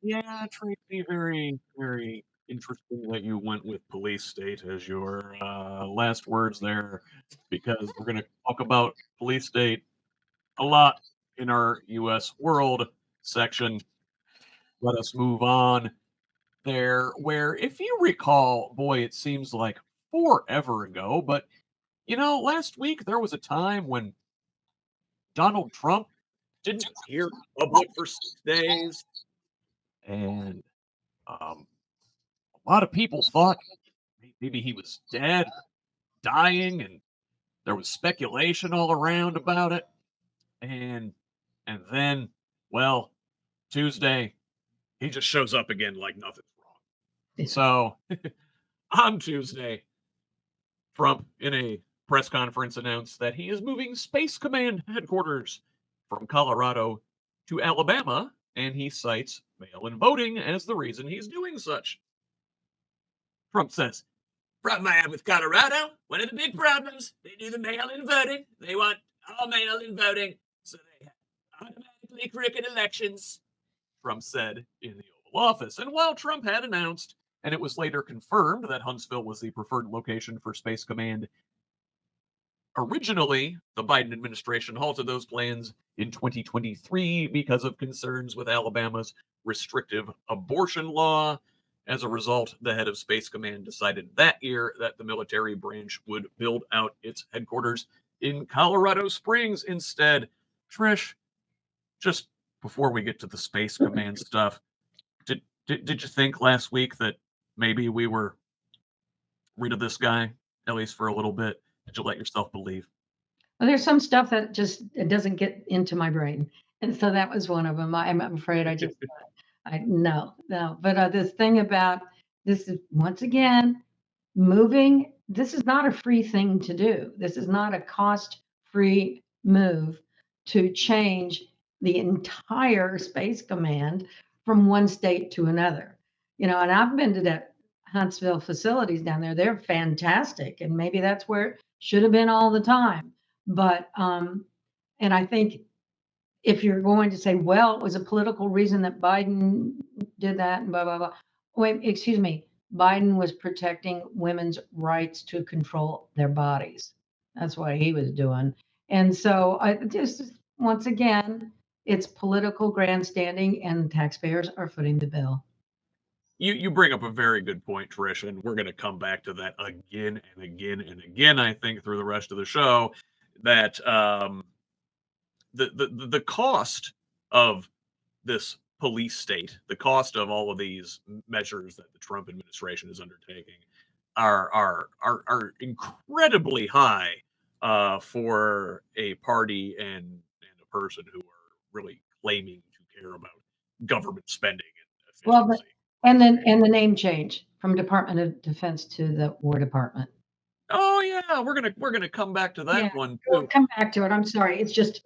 Yeah, Tracy, very, very interesting that you went with police state as your last words there, because we're going to talk about police state a lot in our U.S. world section. Let us move on there, where, if you recall, boy, it seems like forever ago, but last week there was a time when Donald Trump didn't appear in public for 6 days, and um, a lot of people thought maybe he was dead, dying, and there was speculation all around about it. And then, well, Tuesday, he just shows up again like nothing's wrong. So on Tuesday, Trump, in a press conference, announced that he is moving Space Command headquarters from Colorado to Alabama, and he cites mail in voting as the reason he's doing such. Trump says, "Problem I have with Colorado, one of the big problems, they do the mail-in voting. They want all mail-in voting, so they have automatically crooked elections," Trump said in the Oval Office. And while Trump had announced, and it was later confirmed, that Huntsville was the preferred location for Space Command, originally, the Biden administration halted those plans in 2023 because of concerns with Alabama's restrictive abortion law. As a result, the head of Space Command decided that year that the military branch would build out its headquarters in Colorado Springs instead. Trish, just before we get to the Space Command stuff, did you think last week that maybe we were rid of this guy, at least for a little bit? Did you let yourself believe? Well, there's some stuff that just it doesn't get into my brain, and so that was one of them. I'm afraid I no, no. But this thing about this is once again moving. This is not a free thing to do. This is not a cost-free move to change the entire Space Command from one state to another. And I've been to that Huntsville facilities down there. They're fantastic, and maybe that's where it should have been all the time. But and I think if you're going to say, well, it was a political reason that Biden did that and blah, blah, blah. Wait, excuse me. Biden was protecting women's rights to control their bodies. That's what he was doing. And so I just, once again, it's political grandstanding and taxpayers are footing the bill. You bring up a very good point, Trish, and we're going to come back to that again and again and again, I think, through the rest of the show, that the cost of this police state, the cost of all of these measures that the Trump administration is undertaking, are incredibly high for a party and a person who are really claiming to care about government spending and Well, but, efficiency. and the name change from Department of Defense to the War Department. Oh yeah, we're gonna come back to Yeah, that one we'll too. come back to it. I'm sorry. It's just,